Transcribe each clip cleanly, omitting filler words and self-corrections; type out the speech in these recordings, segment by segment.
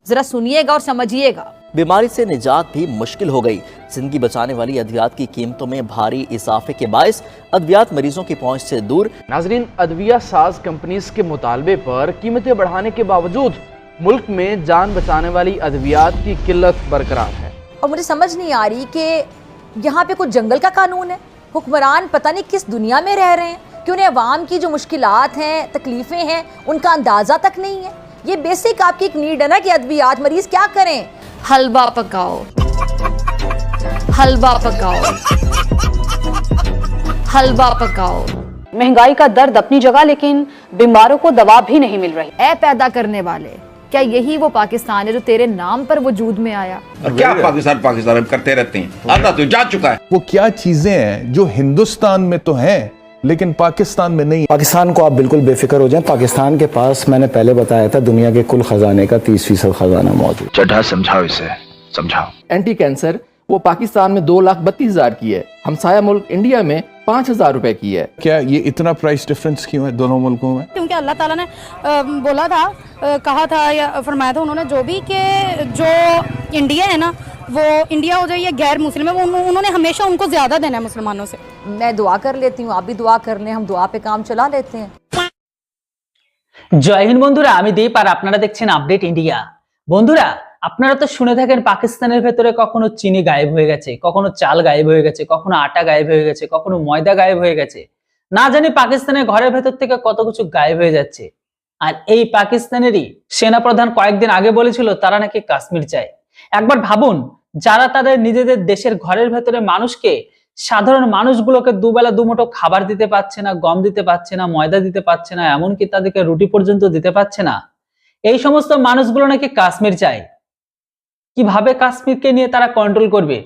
जरा सुनिएगा और समझिएगा। बीमारी से निजात भी मुश्किल हो गई। जिंदगी बचाने वाली अद्वियात की कीमतों में भारी इजाफे के बायस अद्वियात मरीजों की पहुंच से दूर। नाजरीन, अद्विया साज कंपनीज के मुतालबे पर कीमतें बढ़ाने के बावजूद मुल्क में जान बचाने वाली अद्वियात की किल्लत बरकरार है। और मुझे समझ नहीं आ रही कि यहाँ पे कुछ जंगल का कानून है, हुक्मरान पता नहीं किस दुनिया में रह रहे हैं कि उन्हें अवाम की जो मुश्किलात हैं, तकलीफें हैं, उनका अंदाज़ा तक नहीं है। ये बेसिक आपकी एक नीड है ना कि अद्वियात मरीज क्या करें। हलवा पकाओ, हलवा पकाओ, हलवा पकाओ। महंगाई का दर्द अपनी जगह, लेकिन बीमारों को दवा भी नहीं मिल रही। ऐ पैदा करने वाले, क्या यही वो पाकिस्तान है जो तेरे नाम पर वजूद में आया? और क्या पाकिस्तान पाकिस्तान करते रहते हैं, आता तो जा चुका है। वो क्या चीजें हैं जो हिंदुस्तान में तो हैं लेकिन पाकिस्तान में नहीं। पाकिस्तान को आप बिल्कुल बेफिक्र हो जाएं, पाकिस्तान के पास मैंने पहले बताया था दुनिया के कुल खजाने का 30% खजाना मौजूद। चढ़ा समझाओ इसे, समझाओ। एंटी कैंसर वो पाकिस्तान में 2,32,000 की है, हमसाया मुल्क इंडिया में 5,000 रुपए की है। क्या ये इतना प्राइस डिफरेंस क्यों है दोनों मुल्कों में? क्योंकि अल्लाह ताला ने बोला था, कहा था या फरमाया था उन्होंने जो भी कि जो इंडिया है ना, वो इंडिया हो जाए या गैर मुस्लिम है, वो उन्होंने हमेशा उनको ज्यादा देना है मुसलमानों से। मैं दुआ कर लेती हूँ, आप भी दुआ कर लें, हम दुआ पे काम चला लेते हैं। জয় হিন্দ বন্ধুরা, আমি দীপ আর আপনারা দেখছেন আপডেট ইন্ডিয়া। বন্ধুরা, আপনারা তো শুনে থাকেন পাকিস্তানের ভেতরে কখনো চিনি গায়েব হয়ে গেছে, কখনো চাল গায়েব হয়ে গেছে, কখনো আটা গায়েব হয়ে গেছে, কখনো ময়দা গায়েব হয়ে গেছে। না জানি পাকিস্তানের ঘরের ভেতর থেকে কত কিছু গায়েব হয়ে যাচ্ছে। আর এই পাকিস্তানেরই সেনাপ্রধান কয়েকদিন আগে বলেছিল তারা নাকি কাশ্মীর চায়। একবার ভাবুন, যারা তাদের নিজেদের দেশের ঘরের ভেতরে মানুষকে, সাধারণ মানুষগুলোকে দুবেলা দুমুঠো খাবার দিতে পারছে না, গম দিতে পারছে না, ময়দা দিতে পারছে না, এমনকি তাদেরকে রুটি পর্যন্ত দিতে পারছে না, এই সমস্ত মানুষগুলো নাকি কাশ্মীর চায়। কিভাবে কাশ্মীরকে নিয়ে তারা কন্ট্রোল করবে,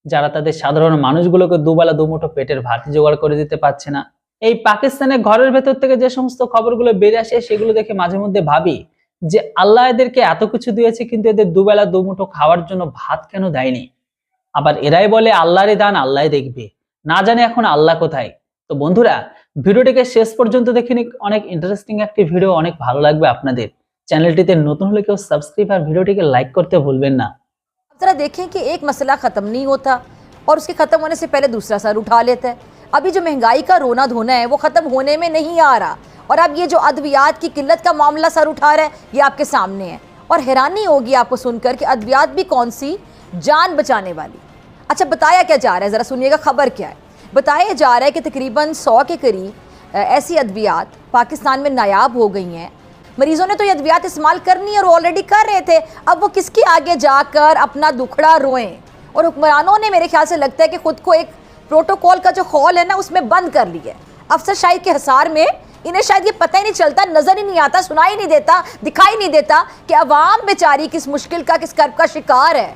যারা তাদের সাধারণ মানুষগুলোকে দুবেলা দুমুঠো পেটের ভাত জোগাড় করে দিতে পারছে না? এই পাকিস্তানের ঘরের ভেতর থেকে যে সমস্ত খবরগুলো বেরিয়ে আসে সেগুলো দেখে মাঝে মধ্যে ভাবি যে আল্লাহ এদেরকে এত কিছু দিয়েছে কিন্তু এদের দুবেলা দুমুঠো খাওয়ার জন্য ভাত কেন দেয়নি? আবার এরাই বলে আল্লাহরই দান আল্লাহই দেখবে, না জানে এখন আল্লাহ কোথায়। তো বন্ধুরা, ভিডিওটিকে শেষ পর্যন্ত দেখে নিন, অনেক ইন্টারেস্টিং একটি ভিডিও, অনেক ভালো লাগবে আপনাদের। চ্যানেলটিতে নতুন হলে কেউ সাবস্ক্রাইব আর ভিডিওটিকে लाइक করতে ভুলবেন না। जरा देखें कि एक मसला ख़त्म नहीं होता और उसके ख़त्म होने से पहले दूसरा सर उठा लेता है। अभी जो महंगाई का रोना धोना है वो ख़त्म होने में नहीं आ रहा, और अब ये जो अद्वियात की किल्लत का मामला सर उठा रहा है, ये आपके सामने है। और हैरानी होगी आपको सुनकर कि अद्वियात भी कौन सी, जान बचाने वाली। अच्छा, बताया क्या जा रहा है, ज़रा सुनिएगा खबर क्या है। बताया जा रहा है कि तकरीबन 100 के करीब ऐसी अद्वियात पाकिस्तान में नायाब हो गई हैं। मरीजों ने तो ये अद्वियात इस्तेमाल करनी है और ऑलरेडी कर रहे थे, अब वो किसके आगे जाकर अपना दुखड़ा रोएं। और हुक्मरानों ने, मेरे ख्याल से लगता है कि खुद को एक प्रोटोकॉल का जो खौल है ना उसमें बंद कर लिया है। अफसरशाही के हिसार में इन्हें शायद ये पता ही नहीं चलता, नजर ही नहीं आता, सुनाई नहीं देता, दिखाई नहीं देता कि अवाम बेचारी किस मुश्किल का, किस कर्ब का शिकार है।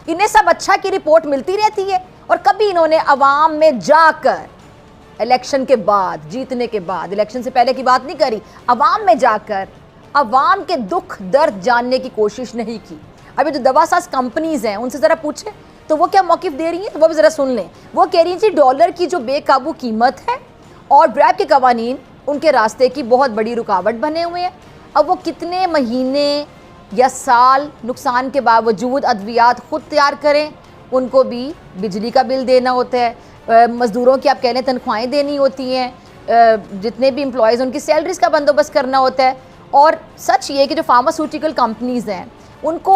इन्हें सब अच्छा की रिपोर्ट मिलती रहती है और कभी इन्होंने अवाम में जाकर, इलेक्शन के बाद, जीतने के बाद, इलेक्शन से पहले की बात नहीं करी, अवाम में जाकर अवाम के दुख दर्द जानने की कोशिश नहीं की। अभी जो दवासाज कंपनीज हैं उनसे ज़रा पूछें तो वो क्या मौक़िफ़ दे रही हैं, तो वो भी ज़रा सुन लें। वो कह रही थी डॉलर की जो बेकाबू कीमत है और ब्रैब के कवानीन उनके रास्ते की बहुत बड़ी रुकावट बने हुए हैं। अब वो कितने महीने या साल नुकसान के बावजूद अद्वियात खुद तैयार करें, उनको भी बिजली का बिल देना होता है, मज़दूरों की आप कह लें तनख्वाहें देनी होती हैं, जितने भी एम्प्लॉयज़ उनकी सैलरीज़ का बंदोबस्त करना होता है। और सच ये कि जो फार्मास्यूटिकल कंपनीज़ हैं उनको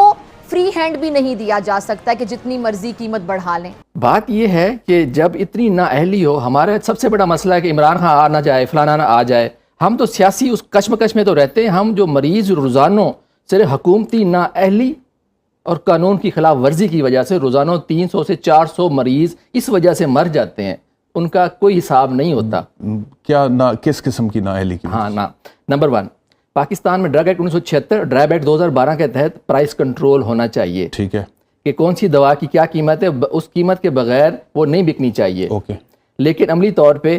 फ्री हैंड भी नहीं दिया जा सकता कि जितनी मर्जी कीमत बढ़ा लें। बात यह है कि जब इतनी नाअहली हो, हमारा सबसे बड़ा मसला है कि इमरान खान आ ना जाए, फलाना ना आ जाए। हम तो सियासी उस कश्मकश में तो रहते हैं। हम जो मरीज़ रोज़ाना सिर्फ हुकूमती नाअहली और कानून की खिलाफ वर्जी की वजह से रोज़ाना 300 से 400 मरीज़ इस वजह से मर जाते हैं, उनका कोई हिसाब नहीं होता। क्या ना, किस किस्म की नाअहली की? हाँ ना, नंबर 1, पाकिस्तान में ड्रग एक्ट 1976, ड्रग एक्ट 2012 के तहत प्राइस कंट्रोल होना चाहिए। ठीक है, कि कौन सी दवा की क्या कीमत है, उस कीमत के बगैर वो नहीं बिकनी चाहिए। ओके। लेकिन अमली तौर पे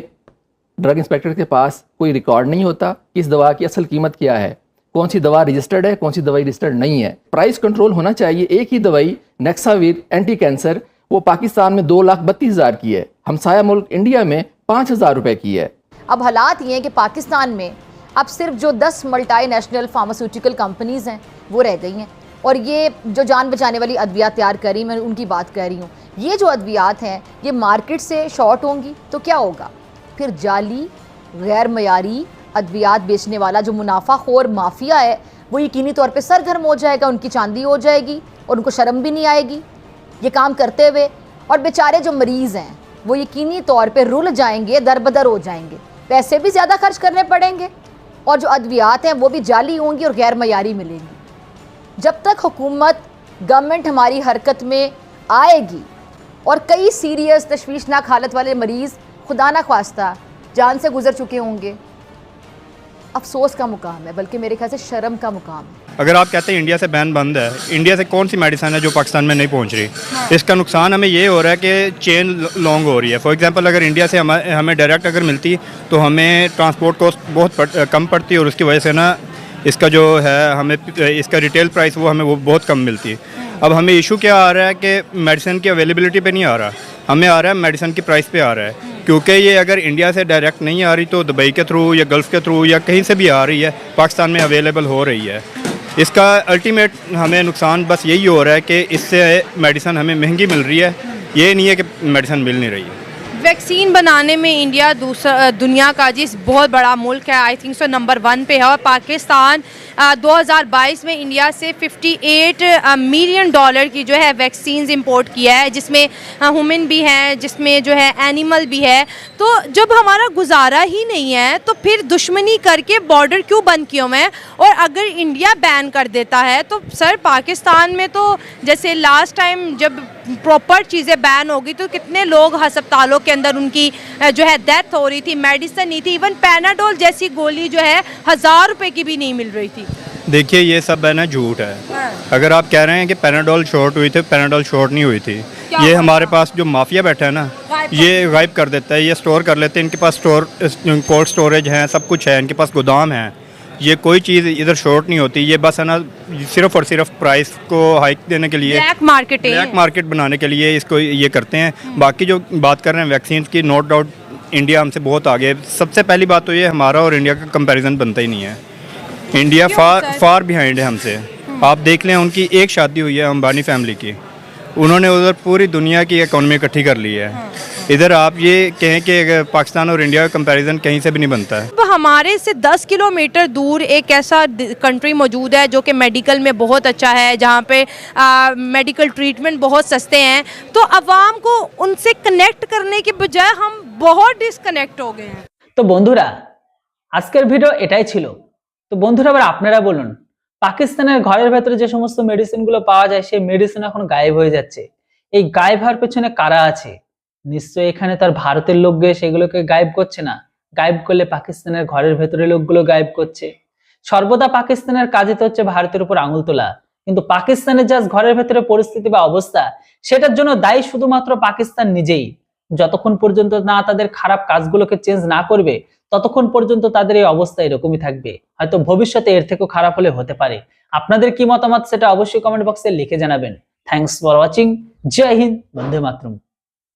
ड्रग इंस्पेक्टर के पास कोई रिकॉर्ड नहीं होता कि इस दवा की असल कीमत क्या है, कौन सी दवा रजिस्टर्ड है, कौन सी दवाई रजिस्टर्ड नहीं है। प्राइस कंट्रोल होना चाहिए। एक ही दवाई नेक्सावीर एंटी कैंसर वो पाकिस्तान में 2,32,000 की है, हमसाया मुल्क इंडिया में 5,000 रुपए की है। अब हालात ये हैं कि पाकिस्तान में अब सिर्फ जो 10 मल्टी नेशनल फार्मास्यूटिकल कंपनीज़ हैं वो रह गई हैं। और ये जो जान बचाने वाली अद्वियात तैयार करी, मैं उनकी बात कर रही हूँ, ये जो अद्वियात हैं ये मार्केट से शॉर्ट होंगी तो क्या होगा? फिर जाली गैर मयारी अद्वियात बेचने वाला जो मुनाफाखोर माफिया है वो यकीनी तौर पे सरगर्म हो जाएगा, उनकी चांदी हो जाएगी और उनको शर्म भी नहीं आएगी ये काम करते हुए। और बेचारे जो मरीज़ हैं वो यकीनी तौर पे रुल जाएंगे, दरबदर हो जाएंगे, पैसे भी ज़्यादा खर्च करने पड़ेंगे और जो अद्वियात हैं वो भी जाली होंगी और गैर मयारी मिलेंगी। जब तक हुकूमत, गवर्नमेंट हमारी हरकत में आएगी और कई सीरियस तशवीशनाक हालत वाले मरीज़ खुदा ना ख्वास्ता जान से गुजर चुके होंगे, अफसोस का मुकाम है, बल्कि मेरे ख्याल से शर्म का मुकाम है। अगर आप कहते हैं इंडिया से बैन बंद है, इंडिया से कौन सी मेडिसिन है जो पाकिस्तान में नहीं पहुंच रही? इसका नुकसान हमें ये हो रहा है कि चेन लॉन्ग हो रही है। फॉर एग्जांपल अगर इंडिया से हमें डायरेक्ट अगर मिलती तो हमें ट्रांसपोर्ट कॉस्ट बहुत कम पड़ती और उसकी वजह से ना इसका जो है हमें इसका रिटेल प्राइस वो हमें वो बहुत कम मिलती है। अब हमें इशू क्या आ रहा है कि मेडिसिन की अवेलेबिलिटी पे नहीं आ रहा, हमें आ रहा है मेडिसिन की प्राइस पे आ रहा है, क्योंकि ये अगर इंडिया से डायरेक्ट नहीं आ रही तो दुबई के थ्रू या गल्फ़ के थ्रू या कहीं से भी आ रही है, पाकिस्तान में अवेलेबल हो रही है। इसका अल्टीमेट हमें नुकसान बस यही हो रहा है कि इससे मेडिसिन हमें महंगी मिल रही है, ये नहीं है कि मेडिसिन मिल नहीं रही है। वैक्सीन बनाने में इंडिया दुनिया का जिस बहुत बड़ा मुल्क है, आई थिंक सो नंबर 1 पे है और पाकिस्तान 2022 में इंडिया से 58 मिलियन डॉलर की जो है वैक्सीन्स इंपोर्ट किया है, जिसमें ह्यूमन भी हैं, जिसमें जो है एनिमल भी है। तो जब हमारा गुजारा ही नहीं है तो फिर दुश्मनी करके बॉर्डर क्यों बंद किए हुए हैं? और अगर इंडिया बैन कर देता है तो सर पाकिस्तान में तो जैसे लास्ट टाइम जब प्रॉपर चीज़ें बैन होगी तो कितने लोग अस्पतालों के अंदर उनकी जो है डेथ हो रही थी, मेडिसिन नहीं थी, इवन पैनाडोल जैसी गोली जो है 1000 रुपए की भी नहीं मिल रही थी। देखिए ये सब है ना झूठ है। अगर आप कह रहे हैं कि पैनाडोल शॉर्ट हुई थी, पैनाडोल शॉर्ट नहीं हुई थी। ये हमारे पास जो माफिया बैठा है ना, ये गायब कर देता है, ये स्टोर कर लेते हैं, इनके पास कोल्ड स्टोरेज हैं, सब कुछ है, इनके पास गोदाम है। ये कोई चीज़ इधर शॉर्ट नहीं होती, ये बस है ना सिर्फ और सिर्फ प्राइस को हाइक देने के लिए, ब्लैक मार्केट बनाने के लिए इसको ये करते हैं। बाकी जो बात कर रहे हैं वैक्सीन की, नो डाउट इंडिया हमसे बहुत आगे है। सबसे पहली बात तो ये हमारा और इंडिया का कंपैरिजन बनता ही नहीं है। इंडिया फार बिहाइंड है हमसे। आप देख लें, उनकी एक शादी हुई है अंबानी फैमिली की, उन्होंने उधर पूरी दुनिया की इकोनॉमी इकट्ठी कर ली है। इधर आप ये कहें कि पाकिस्तान और इंडिया का कंपैरिजन कहीं से भी नहीं बनता है। अब हमारे से 10 किलोमीटर दूर एक ऐसा कंट्री मौजूद है जो कि मेडिकल में बहुत अच्छा है, जहाँ पे मेडिकल ट्रीटमेंट बहुत सस्ते हैं। तो अवाम को उनसे कनेक्ट करने के बजाय हम बहुत डिसकनेक्ट हो गए हैं। तो বন্ধুরা আজকের ভিডিও এটাই ছিল। তো বন্ধুরা এবার আপনারা বলুন, পাকিস্তানের ঘরের ভেতরে যে সমস্ত মেডিসিনগুলো পাওয়া যায় সেই মেডিসিন এখন গায়েব হয়ে যাচ্ছে, এই গায়েব হওয়ার পেছনে কারা আছে? নিশ্চয়ই এখানে তার ভারতের লোক গিয়ে সেগুলোকে গায়েব করছে না, গায়েব করলে পাকিস্তানের ঘরের ভেতরে লোকগুলো গায়েব করছে। সর্বদা পাকিস্তানের কাজে তো হচ্ছে ভারতের উপর আঙুল তোলা, কিন্তু পাকিস্তানের যা ঘরের ভেতরে পরিস্থিতি বা অবস্থা সেটার জন্য দায়ী শুধুমাত্র পাকিস্তান নিজেই। যতক্ষণ পর্যন্ত না তাদের খারাপ কাজগুলোকে চেঞ্জ না করবে ততক্ষণ পর্যন্ত তাদের এই অবস্থা এরকমই থাকবে। হয়তো ভবিষ্যতে এর থেকেও খারাপ হলে হতে পারে। আপনাদের কি মতামত সেটা অবশ্যই কমেন্ট বক্সে লিখে জানাবেন। Thanks for watching. জয় হিন্দ, বন্দে মাতরম।